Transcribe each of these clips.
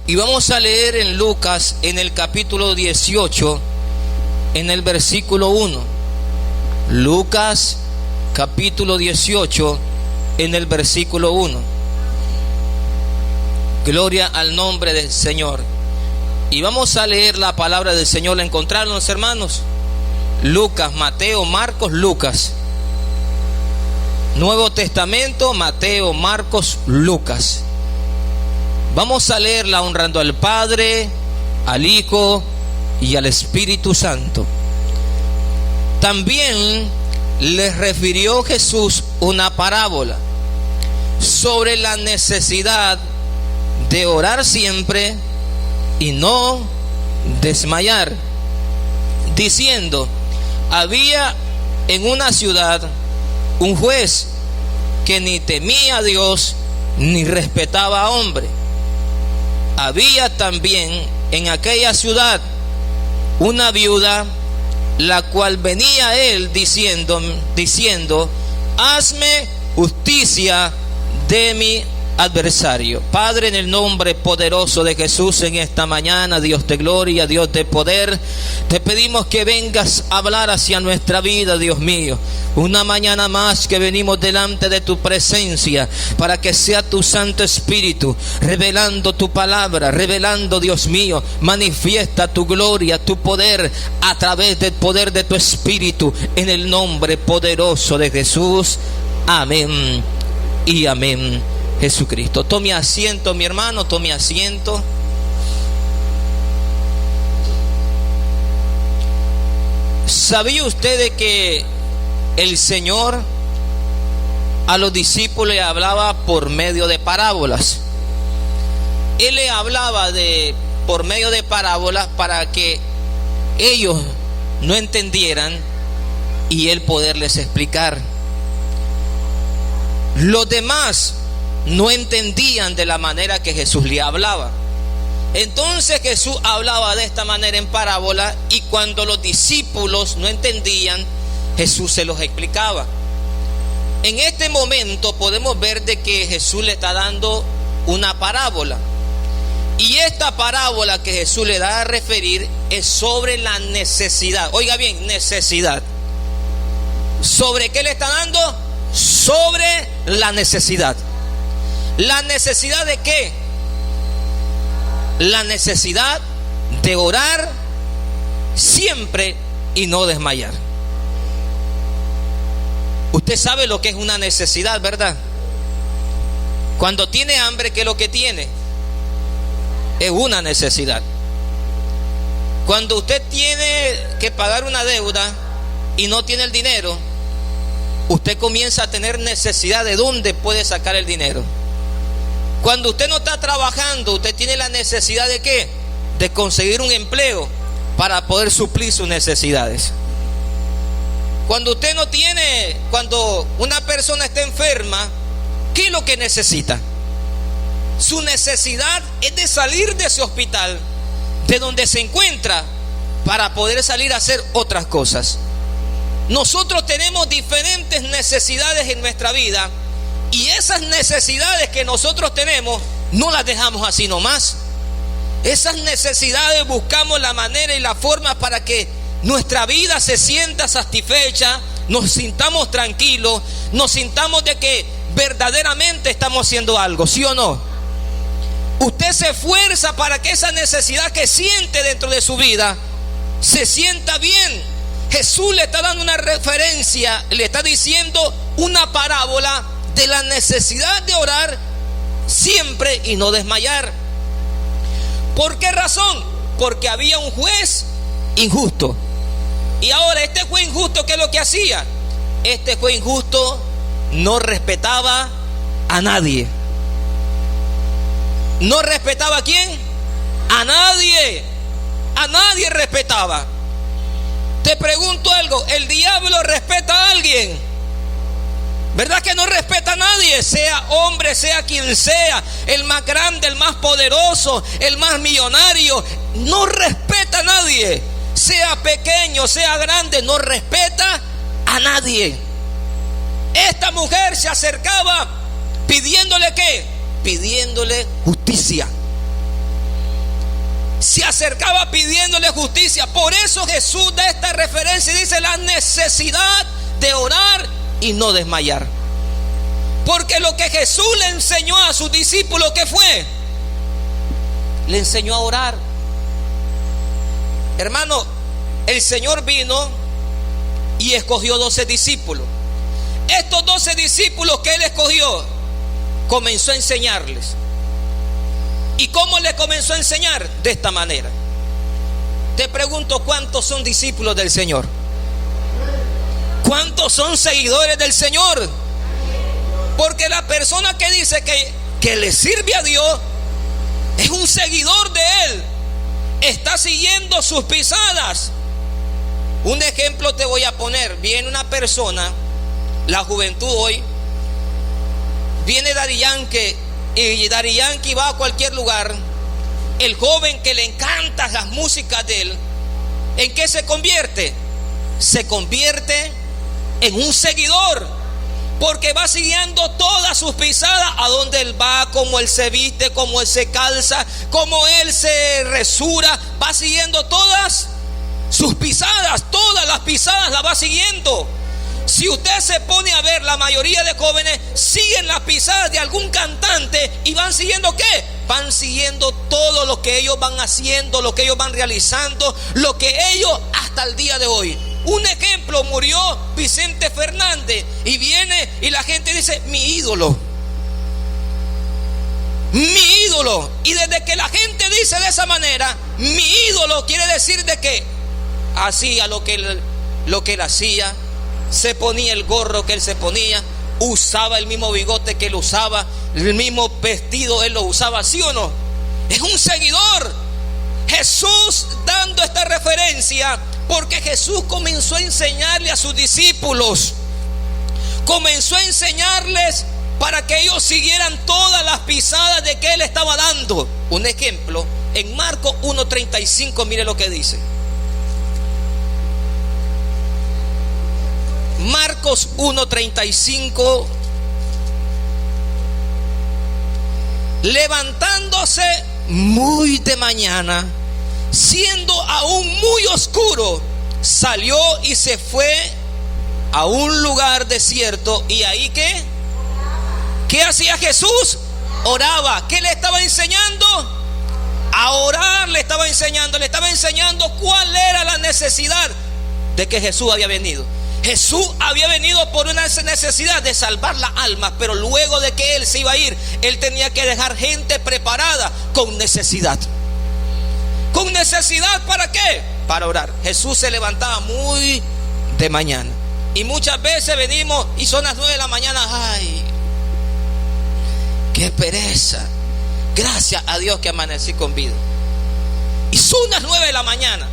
Y vamos a leer en Lucas, en el capítulo 18, en el versículo 1. Lucas, capítulo 18, en el versículo 1. Gloria al nombre del Señor. Y vamos a leer la palabra del Señor. ¿La encontraron, los hermanos? Lucas, Mateo, Marcos, Lucas. Nuevo Testamento, Mateo, Marcos, Lucas. Vamos a leerla honrando al Padre, al Hijo y al Espíritu Santo. También les refirió Jesús una parábola sobre la necesidad de orar siempre y no desmayar, diciendo: había en una ciudad un juez que ni temía a Dios ni respetaba a hombre. Había también en aquella ciudad una viuda, la cual venía a él diciendo: hazme justicia de mi adversario. Padre, en el nombre poderoso de Jesús, en esta mañana, Dios de gloria, Dios de poder, te pedimos que vengas a hablar hacia nuestra vida, Dios mío. Una mañana más que venimos delante de tu presencia, para que sea tu Santo Espíritu revelando tu palabra, revelando, Dios mío, manifiesta tu gloria, tu poder a través del poder de tu Espíritu, en el nombre poderoso de Jesús. Amén y amén. Jesucristo. Tome asiento, mi hermano, tome asiento. ¿Sabía usted de que el Señor a los discípulos le hablaba por medio de parábolas? Él le hablaba por medio de parábolas para que ellos no entendieran y él poderles explicar. Los demás no entendían de la manera que Jesús le hablaba. Entonces Jesús hablaba de esta manera en parábola, y cuando los discípulos no entendían, Jesús se los explicaba. En este momento podemos ver de que Jesús le está dando una parábola, y esta parábola que Jesús le da a referir es sobre la necesidad. Oiga bien, necesidad. ¿Sobre qué le está dando? Sobre la necesidad. ¿La necesidad de qué? La necesidad de orar siempre y no desmayar. Usted sabe lo que es una necesidad, ¿verdad? Cuando tiene hambre, ¿qué es lo que tiene? Es una necesidad. Cuando usted tiene que pagar una deuda y no tiene el dinero, usted comienza a tener necesidad de dónde puede sacar el dinero. Cuando usted no está trabajando, usted tiene la necesidad de ¿qué? De conseguir un empleo para poder suplir sus necesidades. Cuando una persona está enferma, ¿qué es lo que necesita? Su necesidad es de salir de ese hospital, de donde se encuentra, para poder salir a hacer otras cosas. Nosotros tenemos diferentes necesidades en nuestra vida, y esas necesidades que nosotros tenemos no las dejamos así nomás. Esas necesidades buscamos la manera y la forma para que nuestra vida se sienta satisfecha, nos sintamos tranquilos, nos sintamos de que verdaderamente estamos haciendo algo, ¿sí o no? Usted se esfuerza para que esa necesidad que siente dentro de su vida se sienta bien. Jesús le está dando una referencia, le está diciendo una parábola de la necesidad de orar siempre y no desmayar. ¿Por qué razón? Porque había un juez injusto. Y ahora este juez injusto, ¿qué es lo que hacía? Este juez injusto no respetaba a nadie. ¿No respetaba a quién? A nadie. A nadie respetaba. Te pregunto algo, ¿el diablo respeta a alguien? ¿Verdad que no respeta a nadie? Sea hombre, sea quien sea, el más grande, el más poderoso, el más millonario, no respeta a nadie. Sea pequeño, sea grande, no respeta a nadie. Esta mujer se acercaba pidiéndole ¿qué? Pidiéndole justicia. se acercaba pidiéndole justicia. Por eso Jesús da esta referencia y dice la necesidad de orar y no desmayar. Porque lo que Jesús le enseñó a sus discípulos, ¿qué fue? Le enseñó a orar. Hermano, el Señor vino y escogió 12 discípulos. Estos 12 discípulos que Él escogió, comenzó a enseñarles. ¿Y cómo le comenzó a enseñar? De esta manera. Te pregunto, ¿cuántos son discípulos del Señor? ¿Cuántos son seguidores del Señor? Porque la persona que dice que le sirve a Dios es un seguidor de Él. Está siguiendo sus pisadas. Un ejemplo te voy a poner. Viene una persona, la juventud hoy, viene Daddy Yankee, y Daddy Yankee va a cualquier lugar. El joven que le encantan las músicas de él, ¿en qué se convierte? Se convierte en un seguidor, porque va siguiendo todas sus pisadas, a donde él va, cómo él se viste, cómo él se calza, cómo él se resura. Va siguiendo todas sus pisadas, todas las pisadas las va siguiendo. Si usted se pone a ver, la mayoría de jóvenes siguen las pisadas de algún cantante y van siguiendo ¿qué? Van siguiendo todo lo que ellos van haciendo, lo que ellos van realizando, lo que ellos hasta el día de hoy. Un ejemplo, murió Vicente Fernández y viene y la gente dice: mi ídolo, mi ídolo. Y desde que la gente dice de esa manera, mi ídolo, quiere decir de que hacía lo que él hacía, se ponía el gorro que él se ponía, usaba el mismo bigote que él usaba, el mismo vestido él lo usaba, ¿sí o no? Es un seguidor. Jesús dando esta referencia porque Jesús comenzó a enseñarle a sus discípulos, comenzó a enseñarles para que ellos siguieran todas las pisadas de que él estaba dando. Un ejemplo, en Marcos 1:35, mire lo que dice. Marcos 1:35. Levantándose muy de mañana, siendo aún muy oscuro, salió y se fue a un lugar desierto. ¿Y ahí qué? ¿Qué hacía Jesús? Oraba. ¿Qué le estaba enseñando? A orar le estaba enseñando. Le estaba enseñando cuál era la necesidad de que Jesús había venido. Jesús había venido por una necesidad de salvar la alma, pero luego de que él se iba a ir, él tenía que dejar gente preparada con necesidad. ¿Con necesidad para qué? Para orar. Jesús se levantaba muy de mañana. Y muchas veces venimos y son las 9 de la mañana. Ay, qué pereza. Gracias a Dios que amanecí con vida. Y son las 9 de la mañana.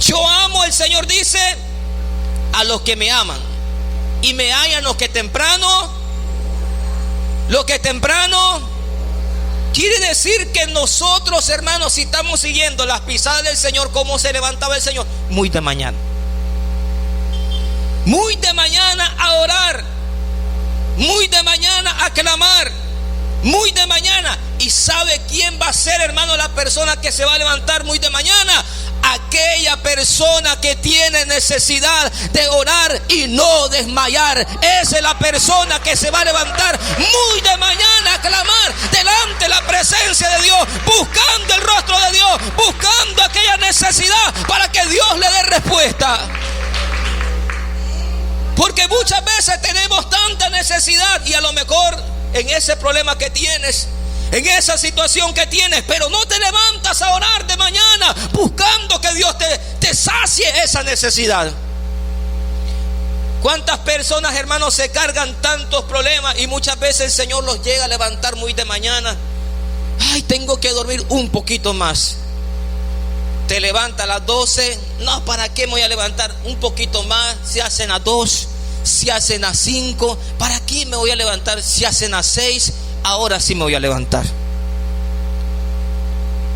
Yo amo, el Señor dice, a los que me aman, y me hallan los que temprano quiere decir que nosotros, hermanos, si estamos siguiendo las pisadas del Señor, ¿cómo se levantaba el Señor? Muy de mañana a orar, muy de mañana a clamar, muy de mañana. ¿Y sabe quién va a ser, hermano, la persona que se va a levantar muy de mañana? Aquella persona que tiene necesidad de orar y no desmayar. Esa es la persona que se va a levantar muy de mañana a clamar delante de la presencia de Dios, buscando el rostro de Dios, buscando aquella necesidad para que Dios le dé respuesta. Porque muchas veces tenemos tanta necesidad y a lo mejor en ese problema que tienes, en esa situación que tienes, pero no te levantas a orar de mañana buscando que Dios te sacie esa necesidad. ¿Cuántas personas, hermanos, se cargan tantos problemas y muchas veces el Señor los llega a levantar muy de mañana? Ay, tengo que dormir un poquito más. Te levanta a las 12. No, ¿para qué me voy a levantar un poquito más? Se hacen a 2, se hacen a 5. ¿Para qué me voy a levantar? Se hacen a 6. Ahora sí me voy a levantar.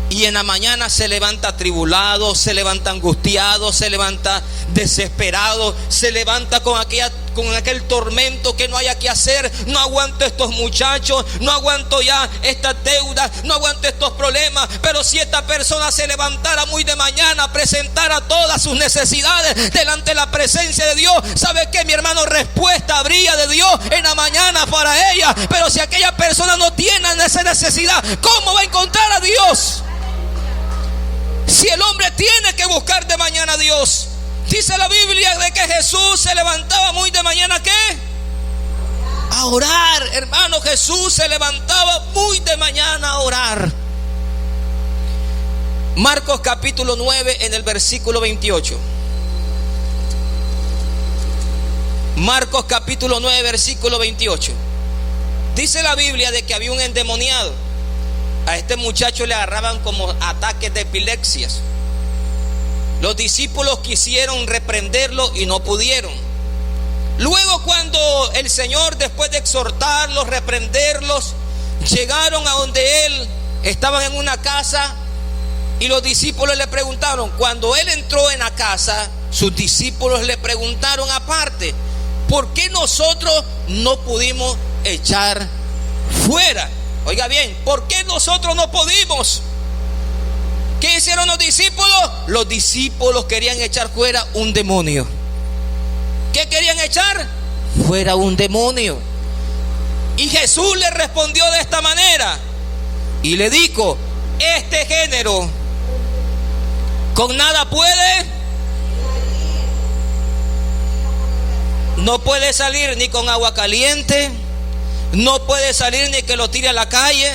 Y en la mañana se levanta atribulado, se levanta angustiado, se levanta desesperado, se levanta con con aquel tormento que no haya que hacer. No aguanto estos muchachos, no aguanto ya estas deudas, no aguanto estos problemas. Pero si esta persona se levantara muy de mañana, presentara todas sus necesidades delante de la presencia de Dios, ¿sabe qué, mi hermano? Respuesta habría de Dios en la mañana para ella. Pero si aquella persona no tiene esa necesidad, ¿cómo va a encontrar a Dios? Si el hombre tiene que buscar de mañana a Dios. Dice la Biblia de que Jesús se levantaba muy de mañana, ¿qué? A orar. Hermano, Jesús se levantaba muy de mañana a orar. Marcos capítulo 9 en el versículo 28. Marcos capítulo 9 versículo 28. Dice la Biblia de que había un endemoniado. A este muchacho le agarraban como ataques de epilepsias. Los discípulos quisieron reprenderlo y no pudieron. Luego, cuando el Señor, después de exhortarlos, reprenderlos, llegaron a donde él, estaban en una casa, y los discípulos le preguntaron. Cuando él entró en la casa, sus discípulos le preguntaron aparte: ¿por qué nosotros no pudimos echar fuera? Oiga bien, ¿por qué nosotros no pudimos? ¿Qué hicieron los discípulos? Los discípulos querían echar fuera un demonio. ¿Qué querían echar? Fuera un demonio. Y Jesús le respondió de esta manera y le dijo: este género con nada puede, no puede salir ni con agua caliente, no puede salir ni que lo tire a la calle,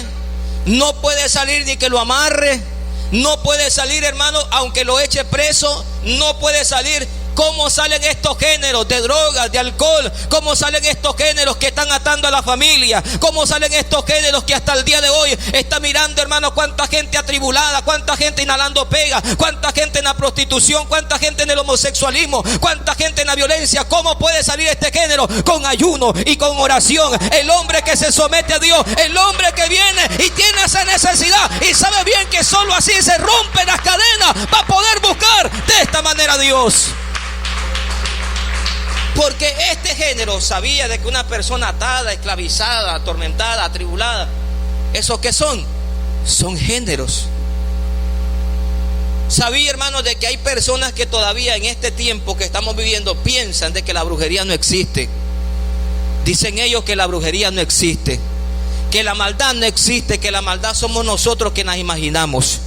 no puede salir ni que lo amarre, no puede salir, hermano, aunque lo eche preso, no puede salir. ¿Cómo salen estos géneros de drogas, de alcohol? ¿Cómo salen estos géneros que están atando a la familia? ¿Cómo salen estos géneros que hasta el día de hoy está mirando, hermano, cuánta gente atribulada, cuánta gente inhalando pega, cuánta gente en la prostitución, cuánta gente en el homosexualismo, cuánta gente en la violencia? ¿Cómo puede salir este género? Con ayuno y con oración. El hombre que se somete a Dios, el hombre que viene y tiene esa necesidad y sabe bien que solo así se rompen las cadenas, va a poder buscar de esta manera a Dios. Porque este género sabía de que una persona atada, esclavizada, atormentada, atribulada, ¿esos qué son? Son géneros. Sabía, hermanos, de que hay personas que todavía en este tiempo que estamos viviendo piensan de que la brujería no existe. Dicen ellos que la brujería no existe, que la maldad no existe, que la maldad somos nosotros que nos imaginamos.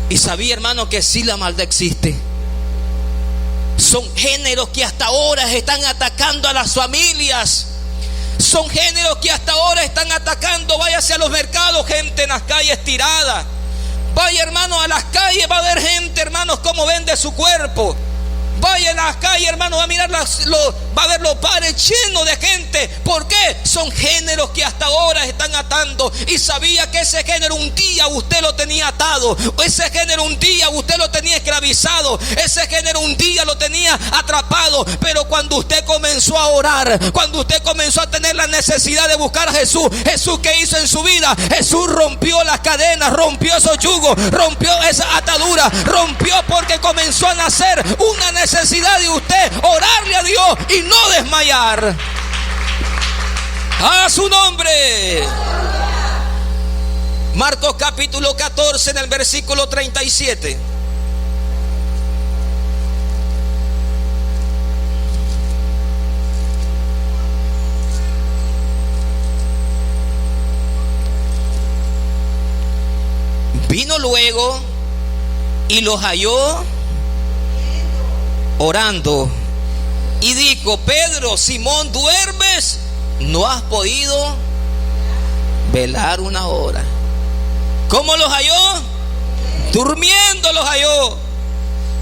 Y sabía, hermano, que sí, la maldad existe. Son géneros que hasta ahora están atacando a las familias. Son géneros que hasta ahora están atacando. Váyase a los mercados, gente en las calles tirada. Vaya, hermano, a las calles, va a ver gente, hermanos, cómo vende su cuerpo. Vaya a las calles, hermano, va a mirar va a ver los bares llenos de gente. ¿Por qué? Son géneros que hasta ahora están atando. Y sabía que ese género un día usted lo tenía atado. Ese género un día usted lo tenía esclavizado. Ese género un día lo tenía atrapado. Pero cuando usted comenzó a orar, cuando usted comenzó a tener la necesidad de buscar a Jesús, ¿Jesús qué hizo en su vida? Jesús rompió las cadenas, rompió esos yugos, rompió esa atadura, rompió, porque comenzó a nacer una necesidad de usted orarle a Dios y no desmayar. A su nombre. Marcos capítulo 14 en el versículo 37. Vino luego y los halló orando y dijo: Pedro, Simón, ¿duermes? ¿No has podido velar una hora? ¿Cómo los halló? Durmiendo los halló.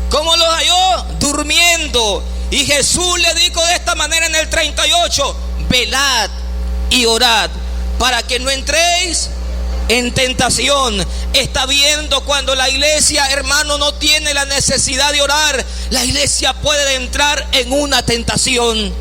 ¿Cómo los halló? Durmiendo. Y Jesús le dijo de esta manera en el 38: velad y orad para que no entréis en tentación. Está viendo cuando la iglesia, hermano, no tiene la necesidad de orar, la iglesia puede entrar en una tentación.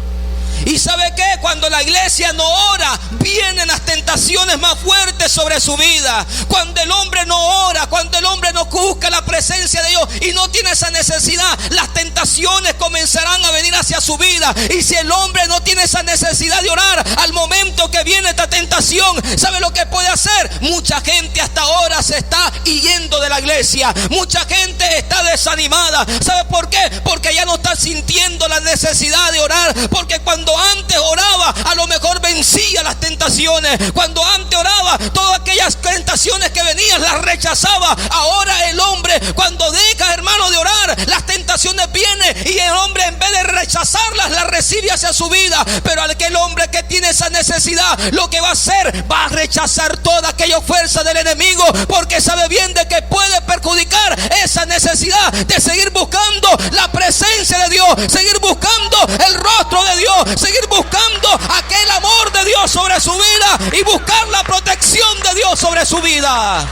Y ¿sabe qué? Cuando la iglesia no ora, vienen las tentaciones más fuertes sobre su vida. Cuando el hombre no ora, cuando el hombre no busca la presencia de Dios y no tiene esa necesidad, las tentaciones comenzarán a venir hacia su vida. Y si el hombre no tiene esa necesidad de orar, al momento que viene esta tentación, ¿sabe lo que puede hacer? Mucha gente hasta ahora se está yendo de la iglesia. Mucha gente está desanimada. ¿Sabe por qué? Porque ya no está sintiendo la necesidad de orar. Porque cuando antes oraba, a lo mejor vencía las tentaciones. Cuando antes oraba, todas aquellas tentaciones que venían las rechazaba. Ahora el hombre, cuando deja, hermano, de orar, las tentaciones vienen y el hombre, en vez de rechazarlas, las recibe hacia su vida. Pero aquel hombre que tiene esa necesidad, lo que va a hacer, va a rechazar toda aquella fuerza del enemigo, porque sabe bien de que puede perjudicar esa necesidad de seguir buscando la presencia de Dios, seguir buscando el rostro de Dios, seguir buscando aquel amor de Dios sobre su vida y buscar la protección de Dios sobre su vida.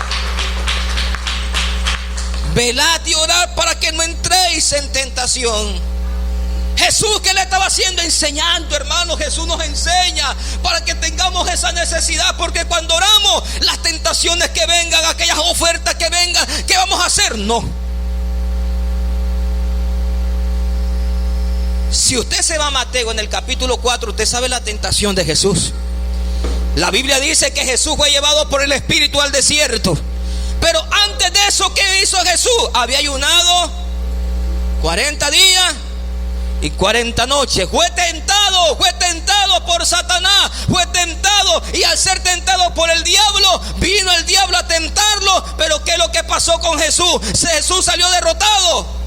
Velad y orad para que no entréis en tentación. Jesús, ¿qué le estaba haciendo? Enseñando, hermano. Jesús nos enseña para que tengamos esa necesidad, porque cuando oramos, las tentaciones que vengan, aquellas ofertas que vengan, ¿qué vamos a hacer? No. Si usted se va a Mateo en el capítulo 4, usted sabe la tentación de Jesús. La Biblia dice que Jesús fue llevado por el Espíritu al desierto. Pero antes de eso, ¿qué hizo Jesús? Había ayunado 40 días y 40 noches. Fue tentado por Satanás, fue tentado, y al ser tentado por el diablo, vino el diablo a tentarlo. Pero ¿qué es lo que pasó con Jesús? Jesús salió derrotado.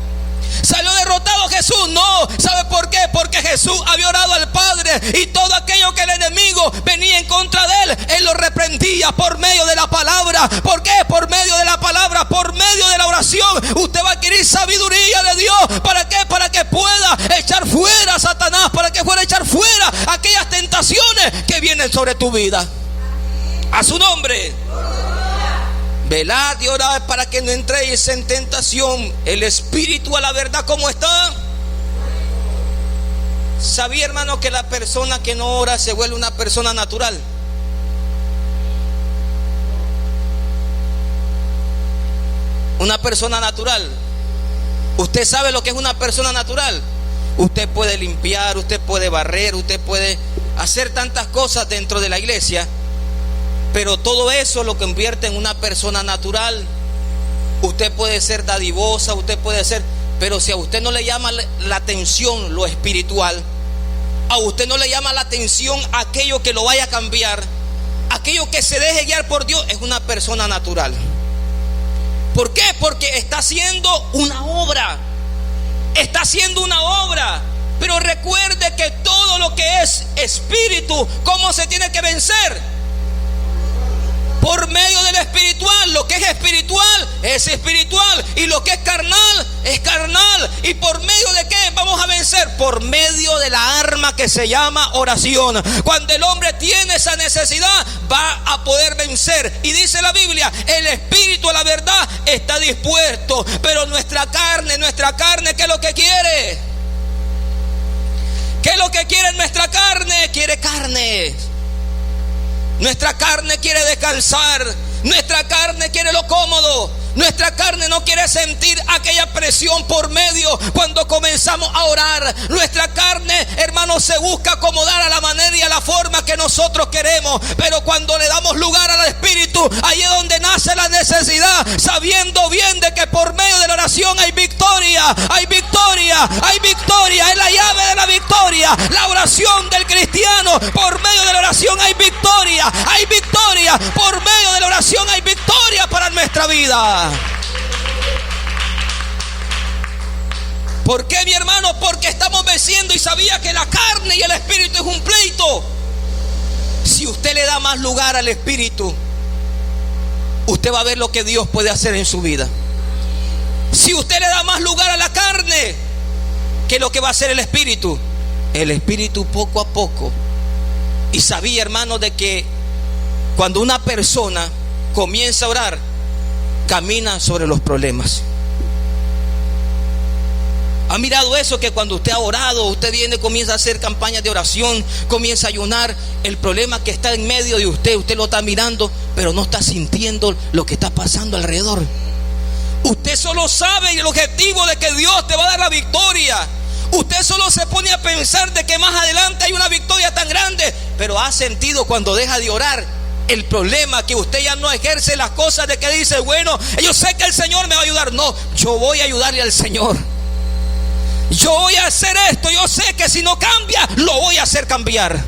¿Salió derrotado Jesús? No. ¿Sabe por qué? Porque Jesús había orado al Padre, y todo aquello que el enemigo venía en contra de él lo reprendía por medio de la palabra. ¿Por qué? Por medio de la palabra, por medio de la oración. Usted va a adquirir sabiduría de Dios. ¿Para qué? Para que pueda echar fuera a Satanás, para que pueda echar fuera aquellas tentaciones que vienen sobre tu vida. A su nombre. Velad y orad para que no entréis en tentación. El espíritu, a la verdad, ¿cómo está? ¿Sabía, hermano, que la persona que no ora se vuelve una persona natural? Una persona natural. ¿Usted sabe lo que es una persona natural? Usted puede limpiar, usted puede barrer, usted puede hacer tantas cosas dentro de la iglesia, pero todo eso lo convierte en una persona natural. Usted puede ser dadivosa, usted puede ser, pero si a usted no le llama la atención lo espiritual, a usted no le llama la atención aquello que lo vaya a cambiar, aquello que se deje guiar por Dios, es una persona natural. ¿Por qué? Porque está haciendo una obra. Está haciendo una obra. Pero recuerde que todo lo que es espíritu, ¿cómo se tiene que vencer? Por medio del espiritual. Lo que es espiritual es espiritual, y lo que es carnal es carnal. ¿Y por medio de qué vamos a vencer? Por medio de la arma que se llama oración. Cuando el hombre tiene esa necesidad, va a poder vencer. Y dice la Biblia, el espíritu, a la verdad, está dispuesto, pero nuestra carne, ¿qué es lo que quiere? ¿Qué es lo que quiere nuestra carne? Quiere carne. Nuestra carne quiere descansar. Nuestra carne quiere lo cómodo. Nuestra carne no quiere sentir aquella presión por medio cuando comenzamos a orar. Nuestra carne, hermano, se busca acomodar a la manera y a la forma que nosotros queremos. Pero cuando le damos lugar al Espíritu, ahí es donde nace la necesidad, sabiendo bien de que por medio de la oración hay victoria. Hay victoria, hay victoria. Es la llave de la victoria. La oración del cristiano, por medio de la oración hay victoria. Hay victoria. Por medio de la oración hay victoria para nuestra vida. ¿Por qué, mi hermano? Porque estamos venciendo, y sabía que la carne y el espíritu es un pleito. Si usted le da más lugar al espíritu, usted va a ver lo que Dios puede hacer en su vida. Si usted le da más lugar a la carne que lo que va a hacer el espíritu poco a poco. Y sabía, hermano, de que cuando una persona comienza a orar, camina sobre los problemas. ¿Ha mirado eso? Que cuando usted ha orado, usted viene, comienza a hacer campañas de oración, comienza a ayunar. El problema que está en medio de usted, usted lo está mirando, pero no está sintiendo lo que está pasando alrededor. Usted solo sabe el objetivo de que Dios te va a dar la victoria. Usted solo se pone a pensar de que más adelante hay una victoria tan grande, pero ha sentido cuando deja de orar el problema que usted ya no ejerce las cosas de que dice, bueno, yo sé que el Señor me va a ayudar. No, yo voy a ayudarle al Señor. Yo voy a hacer esto. Yo sé que si no cambia, lo voy a hacer cambiar.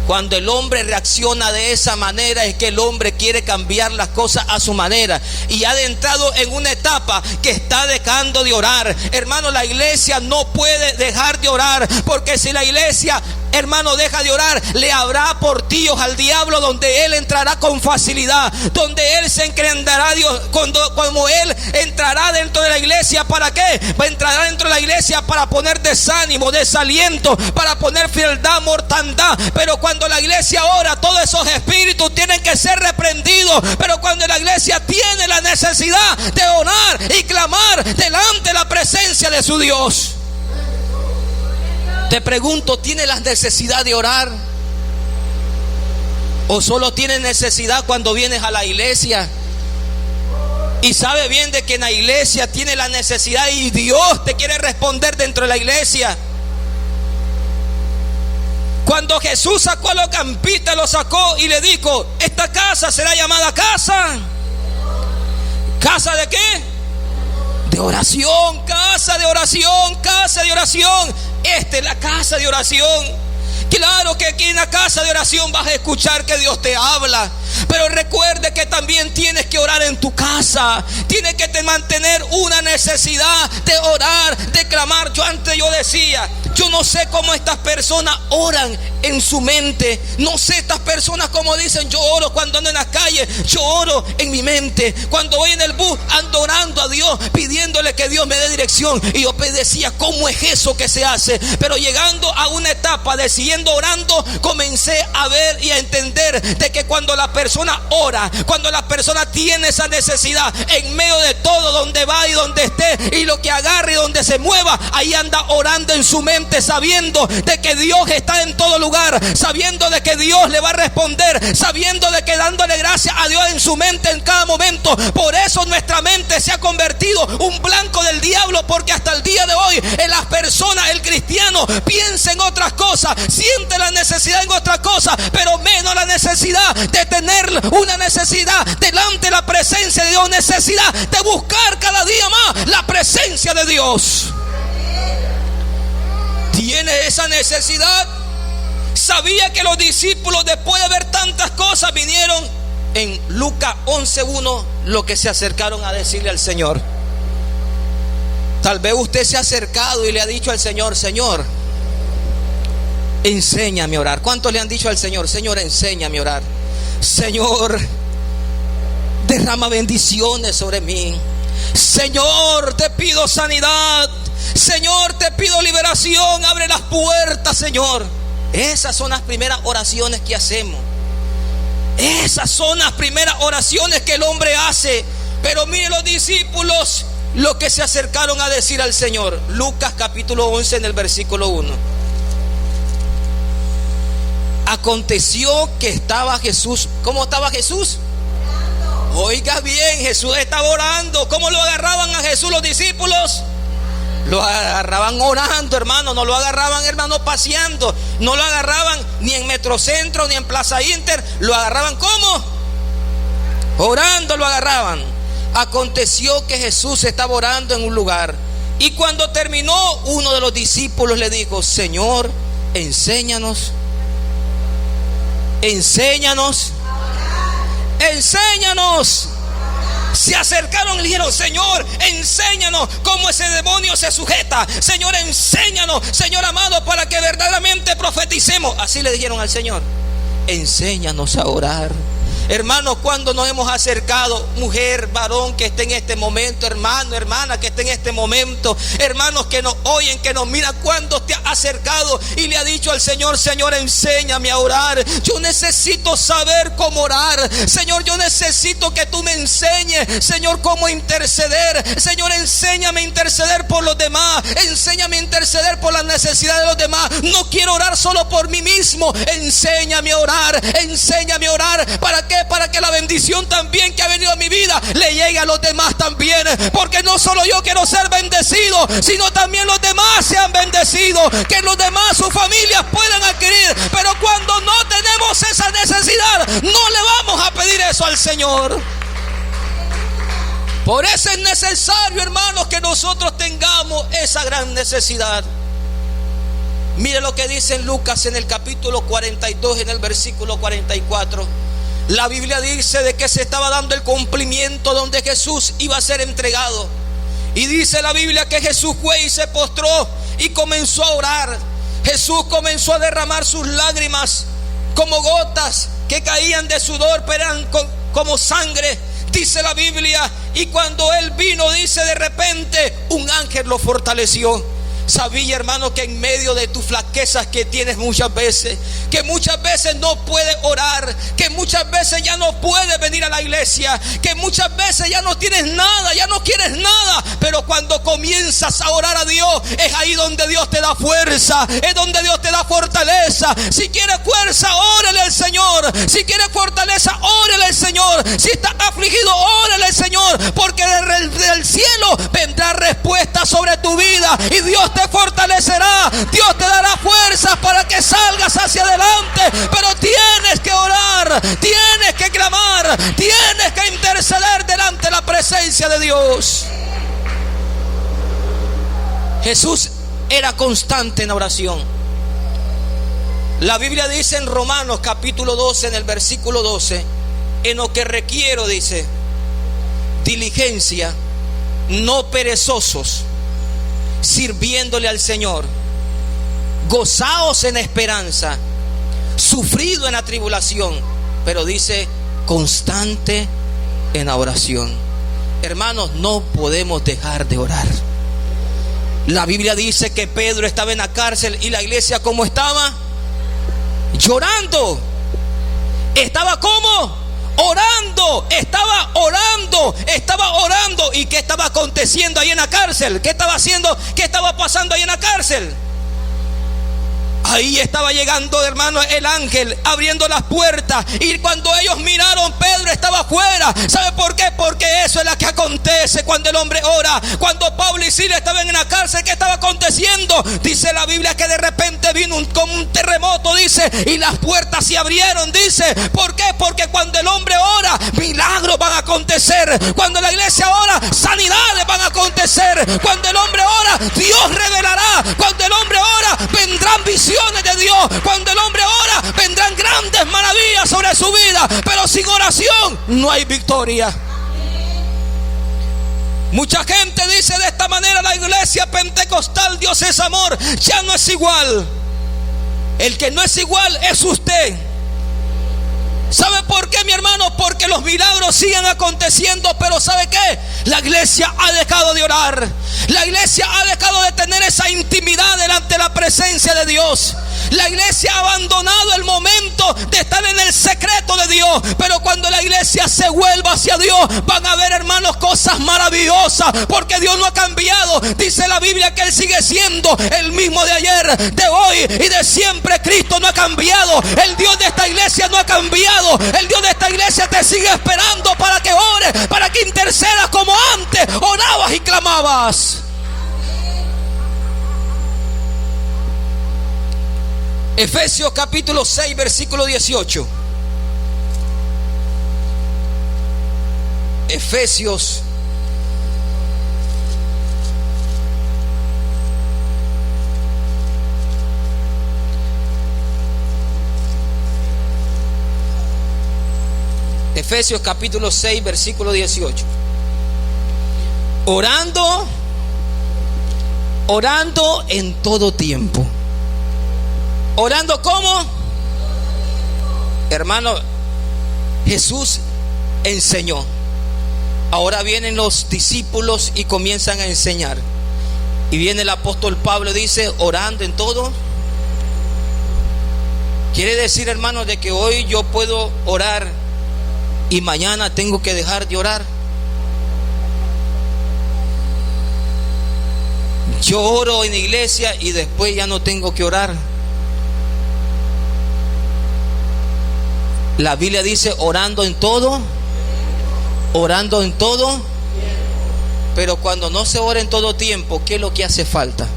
Cuando el hombre reacciona de esa manera, es que el hombre quiere cambiar las cosas a su manera y ha adentrado en una etapa que está dejando de orar. Hermano, la iglesia no puede dejar de orar, porque si la iglesia, hermano, deja de orar, le habrá portillos al diablo donde él entrará con facilidad, donde él se encrendará Dios, como él entrará dentro de la iglesia. ¿Para qué? Entrará dentro de la iglesia para poner desánimo, desaliento, para poner frialdad, mortandad. Pero cuando la iglesia ora, todos esos espíritus tienen que ser reprendidos. Pero cuando la iglesia tiene la necesidad de orar y clamar delante de la presencia de su Dios, te pregunto, ¿tiene la necesidad de orar? ¿O solo tienes necesidad cuando vienes a la iglesia? Y sabe bien de que en la iglesia tiene la necesidad y Dios te quiere responder dentro de la iglesia. Cuando Jesús sacó a los campistas, lo sacó y le dijo, esta casa será llamada casa. ¿Casa de qué? De oración, casa de oración, casa de oración. Esta es la casa de oración. Claro que aquí en la casa de oración vas a escuchar que Dios te habla, pero recuerde que también tienes que orar en tu casa. Tienes que mantener una necesidad de orar, de clamar. Yo decía, yo no sé cómo estas personas oran en su mente. No sé estas personas como dicen, yo oro cuando ando en las calles, yo oro en mi mente. Cuando voy en el bus, ando orando a Dios, pidiéndole que Dios me dé dirección. Y yo decía, ¿cómo es eso que se hace? Pero llegando a una etapa de siguiendo orando, comencé a ver y a entender de que cuando la persona ora, cuando la persona tiene esa necesidad, en medio de todo, donde va y donde esté y lo que agarre y donde se mueva, ahí anda orando en su mente, sabiendo de que Dios está en todo lugar, sabiendo de que Dios le va a responder, sabiendo de que dándole gracias a Dios en su mente en cada momento. Por eso nuestra mente se ha convertido un blanco del diablo, porque hasta el día de hoy en las personas, el cristiano piensa en otras cosas, siente la necesidad en otras cosas, pero menos la necesidad de tener una necesidad delante de la presencia de Dios, necesidad de buscar cada día más la presencia de Dios. ¿Tiene esa necesidad? Sabía que los discípulos, después de ver tantas cosas, vinieron en Lucas 11:1, lo que se acercaron a decirle al Señor. Tal vez usted se ha acercado y le ha dicho al Señor, Señor, enséñame a orar. ¿Cuántos le han dicho al Señor, Señor, enséñame a orar? Señor, derrama bendiciones sobre mí. Señor, te pido sanidad. Señor, te pido liberación. Abre las puertas, Señor. Esas son las primeras oraciones que hacemos. Esas son las primeras oraciones que el hombre hace. Pero mire los discípulos, lo que se acercaron a decir al Señor. Lucas capítulo 11 en el versículo 1. Aconteció que estaba Jesús. ¿Cómo estaba Jesús? Oiga bien, Jesús estaba orando. ¿Cómo lo agarraban a Jesús los discípulos? Lo agarraban orando, hermano. No lo agarraban, hermano, paseando. No lo agarraban ni en Metrocentro ni en Plaza Inter. Lo agarraban ¿cómo? Orando lo agarraban. Aconteció que Jesús estaba orando en un lugar, y cuando terminó, uno de los discípulos le dijo, Señor, enséñanos. Enséñanos. Enséñanos. Se acercaron y le dijeron, Señor, enséñanos cómo ese demonio se sujeta. Señor, enséñanos, Señor amado, para que verdaderamente profeticemos. Así le dijeron al Señor, enséñanos a orar. Hermanos, cuando nos hemos acercado, mujer, varón que esté en este momento, hermano, hermana que esté en este momento, hermanos que nos oyen, que nos miran, cuando te ha acercado y le ha dicho al Señor: Señor, enséñame a orar, yo necesito saber cómo orar, Señor, yo necesito que tú me enseñes, Señor, cómo interceder, Señor, enséñame a interceder por los demás, enséñame a interceder por las necesidades de los demás, no quiero orar solo por mí mismo, enséñame a orar, enséñame a orar. ¿Para qué? Para que la bendición también que ha venido a mi vida le llegue a los demás también, porque no solo yo quiero ser bendecido, sino también los demás sean bendecidos, que los demás, sus familias puedan adquirir. Pero cuando no tenemos esa necesidad, no le vamos a pedir eso al Señor. Por eso es necesario, hermanos, que nosotros tengamos esa gran necesidad. Mire lo que dice en Lucas en el capítulo 42, en el versículo 44. La Biblia dice de que se estaba dando el cumplimiento donde Jesús iba a ser entregado. Y dice la Biblia que Jesús fue y se postró y comenzó a orar. Jesús comenzó a derramar sus lágrimas como gotas que caían de sudor, pero eran como sangre, dice la Biblia. Y cuando él vino, dice, de repente un ángel lo fortaleció. Sabía, hermano, que en medio de tus flaquezas que tienes muchas veces, que muchas veces no puedes orar, que muchas veces ya no puedes venir a la iglesia, que muchas veces ya no tienes nada, ya no quieres nada, pero cuando comienzas a orar a Dios, es ahí donde Dios te da fuerza, es donde Dios te da fortaleza. Si quieres fuerza, órale al Señor. Si quieres fortaleza, órale al Señor. Si estás afligido, órale al Señor, porque del cielo vendrá respuesta sobre tu vida y Dios te fortalecerá, Dios te dará fuerzas para que salgas hacia adelante. Pero tienes que orar, tienes que clamar, tienes que interceder delante de la presencia de Dios. Jesús era constante en oración. La Biblia dice en Romanos capítulo 12, en el versículo 12: en lo que requiero, dice, diligencia, no perezosos, sirviéndole al Señor, gozaos en esperanza, sufrido en la tribulación, pero dice constante en la oración. Hermanos, no podemos dejar de orar. La Biblia dice que Pedro estaba en la cárcel y la iglesia, ¿cómo estaba? Llorando. ¿Estaba cómo? Orando, estaba orando, estaba orando. ¿Y qué estaba aconteciendo ahí en la cárcel? ¿Qué estaba haciendo? ¿Qué estaba pasando ahí en la cárcel? Ahí estaba llegando, hermano, el ángel abriendo las puertas. Y cuando ellos miraron, Pedro estaba afuera. ¿Sabe por qué? Porque eso es lo que acontece cuando el hombre ora. Cuando Pablo y Silas estaban en la cárcel, ¿qué estaba aconteciendo? Dice la Biblia que de repente vino como un terremoto, dice, y las puertas se abrieron, dice. ¿Por qué? Porque cuando el hombre ora, milagros van a acontecer. Cuando la iglesia ora, sanidades van a acontecer. Cuando el hombre ora, Dios revelará. Cuando el hombre ora, vendrán visiones de Dios. Cuando el hombre ora, vendrán grandes maravillas sobre su vida. Pero sin oración no hay victoria. Mucha gente dice de esta manera: la iglesia pentecostal, Dios es amor, ya no es igual. El que no es igual es usted. ¿Sabe por qué, mi hermano? Porque los milagros siguen aconteciendo, pero ¿sabe qué? La iglesia ha dejado de orar. La iglesia ha dejado de tener esa intimidad delante de la presencia de Dios. La iglesia ha abandonado el momento de estar en el secreto de Dios. Pero cuando la iglesia se vuelva hacia Dios, van a ver, hermanos, cosas maravillosas, porque Dios no ha cambiado. Dice la Biblia que Él sigue siendo el mismo de ayer, de hoy y de siempre. Cristo no ha cambiado. El Dios de esta iglesia no ha cambiado. El Dios de esta iglesia te sigue esperando para que ores, para que intercedas como antes orabas y clamabas. Efesios capítulo 6, versículo 18. Efesios capítulo 6, versículo 18. Orando en todo tiempo. ¿Orando cómo? Hermano, Jesús enseñó. Ahora vienen los discípulos y comienzan a enseñar. Y viene el apóstol Pablo y dice, orando en todo. Quiere decir, hermanos, de que hoy yo puedo orar y mañana tengo que dejar de orar. Yo oro en la iglesia y después ya no tengo que orar. La Biblia dice orando en todo. Orando en todo. Pero cuando no se ora en todo tiempo, ¿qué es lo que hace falta?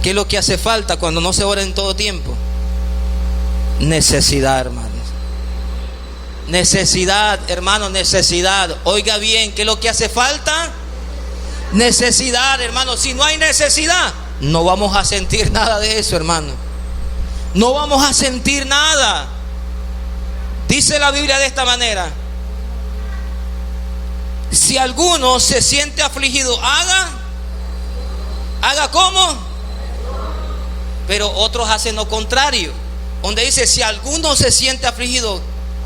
¿Qué es lo que hace falta cuando no se ora en todo tiempo? Necesidad, hermanos. Necesidad, hermano, necesidad. Oiga bien, ¿qué es lo que hace falta? Necesidad, hermano. Si no hay necesidad, no vamos a sentir nada de eso, hermano. No vamos a sentir nada. Dice la Biblia de esta manera: si alguno se siente afligido, haga ¿cómo? Pero otros hacen lo contrario, donde dice, si alguno se siente afligido,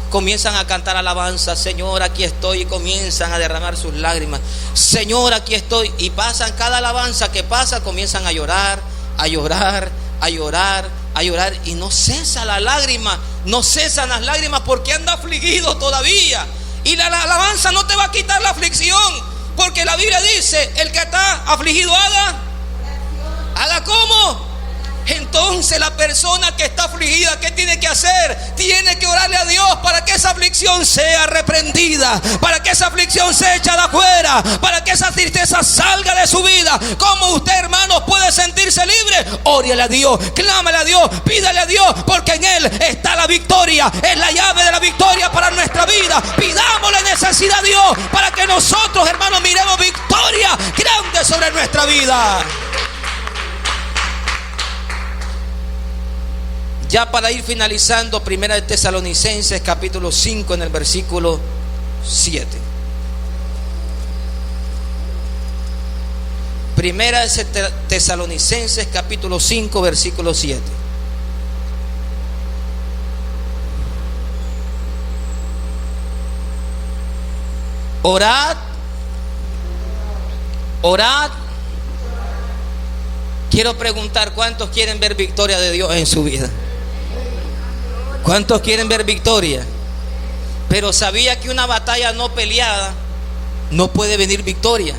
comienzan a cantar alabanza. Señor, aquí estoy. Y comienzan a derramar sus lágrimas. Señor, aquí estoy. Y pasan cada alabanza que pasa, comienzan a llorar, a llorar, a llorar, a llorar. Y no cesa la lágrima. No cesan las lágrimas porque anda afligido todavía. Y la alabanza no te va a quitar la aflicción, porque la Biblia dice, el que está afligido haga ¿cómo? Entonces la persona que está afligida, ¿qué tiene que hacer? Tiene que orarle a Dios para que esa aflicción sea reprendida, para que esa aflicción sea echada afuera, para que esa tristeza salga de su vida. ¿Cómo usted, hermano, puede sentirse libre? Órale a Dios, clámale a Dios, pídale a Dios, porque en Él está la victoria. Es la llave de la victoria para nuestra vida. Pidámosle necesidad a Dios para que nosotros, hermanos, miremos victoria grande sobre nuestra vida. Ya para ir finalizando, Primera de Tesalonicenses capítulo 5 en el versículo 7. Primera de Tesalonicenses capítulo 5 versículo 7. Orad. Quiero preguntar, ¿cuántos quieren ver victoria de Dios en su vida? ¿Cuántos quieren ver victoria? Pero sabía que una batalla no peleada no puede venir victoria.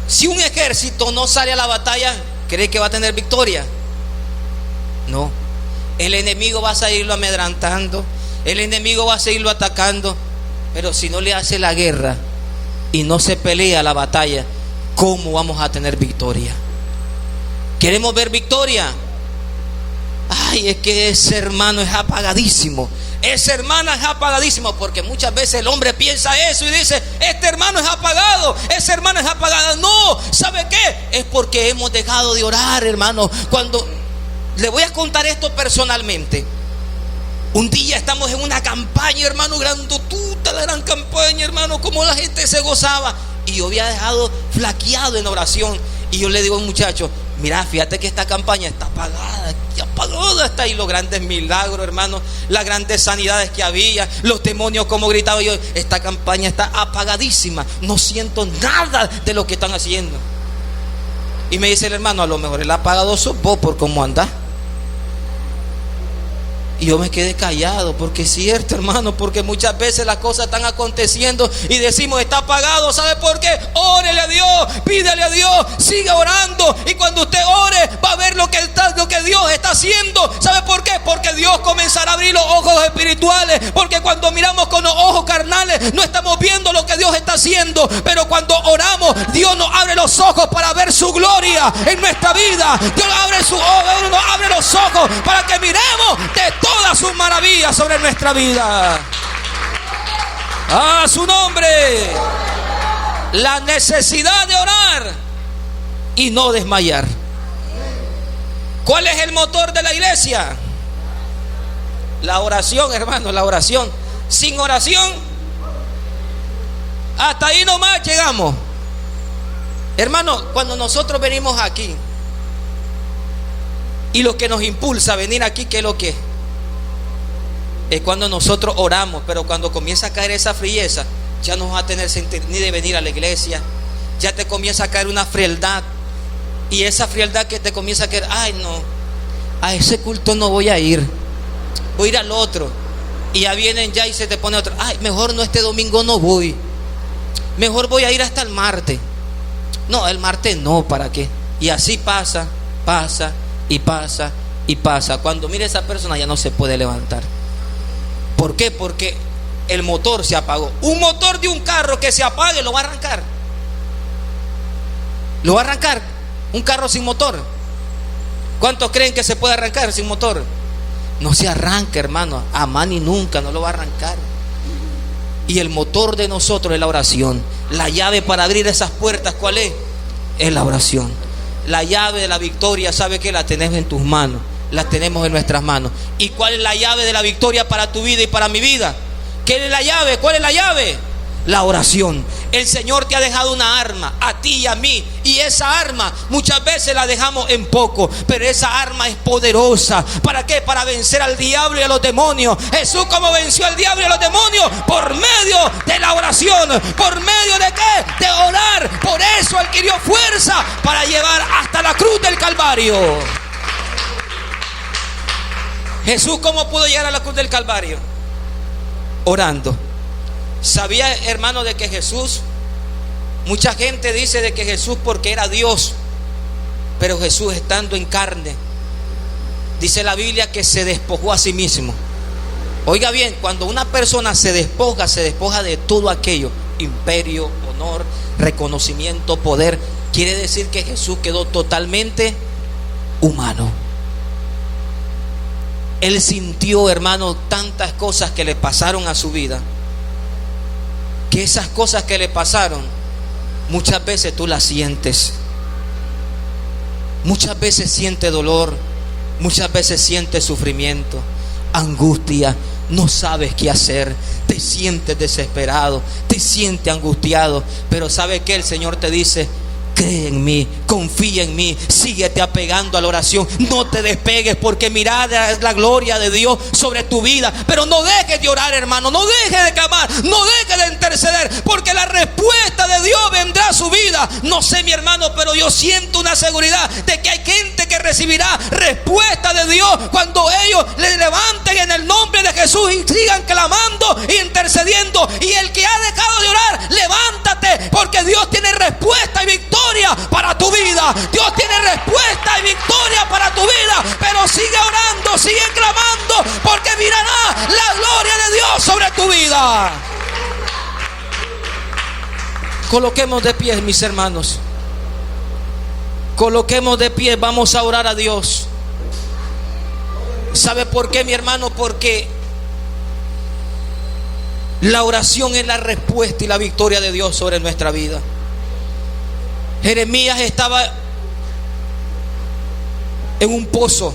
Si un ejército no sale a la batalla, ¿cree que va a tener victoria? No. El enemigo va a seguirlo amedrantando, el enemigo va a seguirlo atacando. Pero si no le hace la guerra y no se pelea la batalla, ¿cómo vamos a tener victoria? ¿Queremos ver victoria? Ay, es que ese hermano es apagadísimo, esa hermana es apagadísima, porque muchas veces el hombre piensa eso y dice, este hermano es apagado, esa hermana es apagada. No, ¿sabe qué? Es porque hemos dejado de orar, hermano. Cuando le voy a contar esto personalmente, un día estamos en una campaña, hermano, grandotuta, la gran campaña, hermano, como la gente se gozaba, y yo había dejado flaqueado en oración. Y yo le digo a un muchacho, mira, fíjate que esta campaña está apagada está. Y los grandes milagros, hermano, las grandes sanidades que había, los demonios como gritaba. Yo, esta campaña está apagadísima, no siento nada de lo que están haciendo. Y me dice el hermano, a lo mejor el apagado sos vos por cómo andás. Y yo me quedé callado, porque es cierto, hermano, porque muchas veces las cosas están aconteciendo y decimos, está apagado. ¿Sabe por qué? Órele a Dios, pídale a Dios, siga orando. Y cuando usted ore, va a ver lo que Dios está haciendo. ¿Sabe por qué? Porque Dios comenzará a abrir los ojos espirituales. Porque cuando miramos con los ojos carnales, no estamos viendo lo que Dios está haciendo. Pero cuando oramos, Dios nos abre los ojos para ver su gloria en nuestra vida. Dios nos abre los ojos para que miremos de todas sus maravillas sobre nuestra vida. A su nombre. La necesidad de orar y no desmayar. ¿Cuál es el motor de la iglesia? La oración, hermano, la oración. Sin oración, hasta ahí nomás llegamos. Hermano, cuando nosotros venimos aquí, y lo que nos impulsa a venir aquí, ¿qué es lo que es? es cuando nosotros oramos, pero cuando comienza a caer esa frieza, ya no vas a tener sentido ni de venir a la iglesia. Ya te comienza a caer una frialdad, y esa frialdad que te comienza a caer, ay no, a ese culto no voy a ir, voy a ir al otro. Y ya vienen ya y se te pone otro, ay, mejor no, este domingo no voy, mejor voy a ir hasta el martes. No, el martes no, ¿para qué? Y así pasa y pasa y pasa. Cuando mire a esa persona ya no se puede levantar. ¿Por qué? Porque el motor se apagó. Un motor de un carro que se apague lo va a arrancar. Lo va a arrancar. Un carro sin motor. ¿Cuántos creen que se puede arrancar sin motor? No se arranca, hermano. A mani nunca, no lo va a arrancar. Y el motor de nosotros es la oración. La llave para abrir esas puertas, ¿cuál es? Es la oración. La llave de la victoria, ¿sabe qué? La tenemos en tus manos. La tenemos en nuestras manos. ¿Y cuál es la llave de la victoria para tu vida y para mi vida? ¿Qué es la llave? ¿Cuál es la llave? La oración. El Señor te ha dejado una arma, a ti y a mí, y esa arma muchas veces la dejamos en poco, pero esa arma es poderosa. ¿Para qué? Para vencer al diablo y a los demonios. Jesús, ¿cómo venció al diablo y a los demonios? Por medio de la oración. ¿Por medio de qué? De orar. Por eso adquirió fuerza para llevar hasta la cruz del Calvario. Jesús, ¿cómo pudo llegar a la cruz del Calvario? Orando. ¿Sabía, hermano, de que Jesús, mucha gente dice de que Jesús porque era Dios, pero Jesús estando en carne, dice la Biblia que se despojó a sí mismo? Oiga bien, cuando una persona se despoja de todo aquello, imperio, honor, reconocimiento, poder, quiere decir que Jesús quedó totalmente humano. Él sintió, hermano, tantas cosas que le pasaron a su vida, que esas cosas que le pasaron, muchas veces tú las sientes. Muchas veces siente dolor, muchas veces siente sufrimiento, angustia, no sabes qué hacer, te sientes desesperado, te sientes angustiado. Pero ¿sabe qué? El Señor te dice: cree en mí, confía en mí, síguete apegando a la oración, no te despegues, porque mirad la gloria de Dios sobre tu vida. Pero no dejes de orar, hermano, no dejes de clamar, no dejes de interceder, porque la respuesta de Dios vendrá a su vida. No sé, mi hermano, pero yo siento una seguridad de que hay gente que recibirá respuesta de Dios cuando ellos le levanten en el nombre de Jesús y sigan clamando e intercediendo. Y el que ha dejado de orar, levántate, porque Dios tiene respuesta y victoria para tu vida. Dios tiene respuesta y victoria para tu vida. Pero sigue orando, sigue clamando, porque mirará la gloria de Dios sobre tu vida. Coloquemos de pie, mis hermanos. Coloquemos de pie, vamos a orar a Dios. ¿Sabe por qué, mi hermano? Porque la oración es la respuesta y la victoria de Dios sobre nuestra vida. Jeremías estaba en un pozo,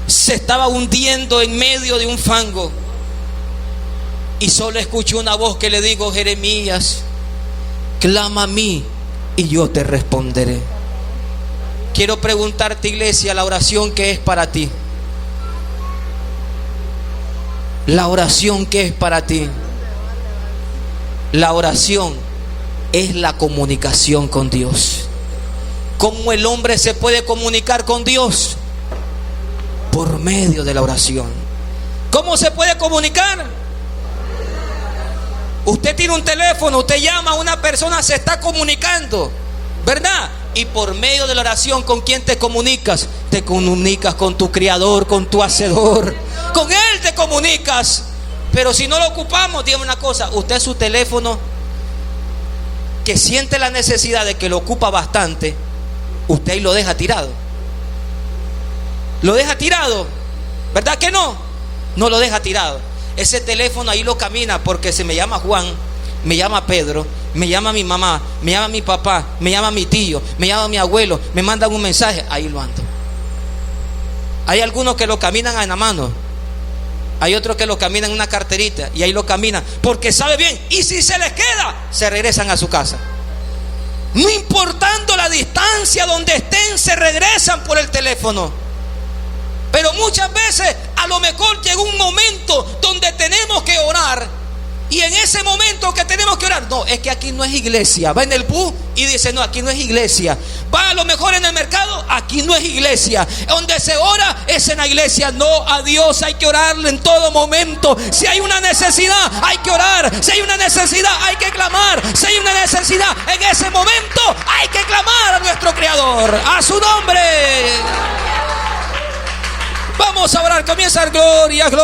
se estaba hundiendo en medio de un fango, y solo escuché una voz que le dijo: Jeremías, clama a mí y yo te responderé. Quiero preguntarte, iglesia, la oración que es para ti. La oración que es para ti. La oración es la comunicación con Dios. ¿Cómo el hombre se puede comunicar con Dios? Por medio de la oración. ¿Cómo se puede comunicar? Usted tiene un teléfono, usted llama a una persona, se está comunicando, ¿verdad? Y por medio de la oración, ¿con quién te comunicas? Te comunicas con tu Creador, con tu Hacedor. Con Él te comunicas. Pero si no lo ocupamos, dígame una cosa: usted su teléfono, que siente la necesidad de que lo ocupa bastante, usted ahí lo deja tirado. Lo deja tirado, ¿verdad que no? No lo deja tirado. Ese teléfono ahí lo camina, porque se me llama Juan, me llama Pedro, me llama mi mamá, me llama mi papá, me llama mi tío, me llama mi abuelo, me mandan un mensaje, ahí lo ando. Hay algunos que lo caminan en la mano, hay otros que lo caminan en una carterita, y ahí lo caminan, porque sabe bien, y si se les queda, se regresan a su casa. No importando la distancia donde estén, se regresan por el teléfono. Pero muchas veces A lo mejor llegó un momento donde tenemos que orar. Y en ese momento que tenemos que orar, no, es que aquí no es iglesia. Va en el bus y dice, no, aquí no es iglesia. Va a lo mejor en el mercado, aquí no es iglesia. Donde se ora es en la iglesia. No, a Dios hay que orarle en todo momento. Si hay una necesidad, hay que orar. Si hay una necesidad, hay que clamar. Si hay una necesidad, en ese momento hay que clamar a nuestro Creador, a su nombre. Vamos a orar, comienza el gloria, gloria.